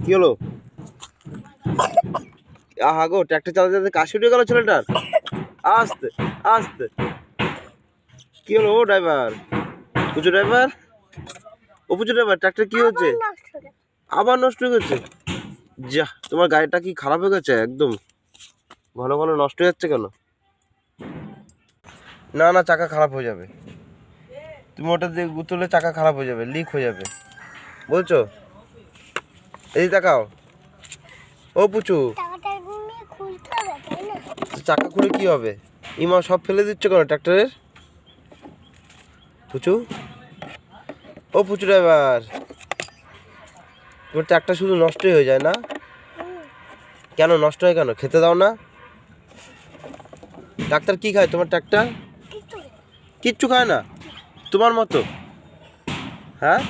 কি হলো? আহা গো, ট্রাক্টর চালাতে চালাতে কাশি উঠে গেল ছেলেটার। আস্তে আস্তে। কি হলো ও ড্রাইভার? পুচু ড্রাইভার, ও পুচু ড্রাইভার, ট্রাক্টর কি হচ্ছে? আবার নষ্ট হয়ে গেছে? যা, তোমার গাড়িটা কি খারাপ হয়ে গেছে একদম? ঘন ঘন নষ্ট হয়ে যাচ্ছে কেন? না না, চাকা খারাপ হয়ে যাবে। তুমি ওটা দিয়ে গুতলে চাকা খারাপ হয়ে যাবে, লিক হয়ে যাবে, বলছো? এই তাকাও, ও পুচু। চাকা খুলে কি হবে? ইমা সব ফেলে দিচ্ছ কেন ট্রাক্টরের? পুচু, ও পুচু ড্রাইভার, তোমার ট্রাক্টর শুধু নষ্টই হয়ে যায় না? কেন নষ্ট হয় কেন? খেতে দাও না? ট্রাক্টর কি খায় তোমার ট্রাক্টর? কিচ্ছু খায় না তোমার মতো? হ্যাঁ।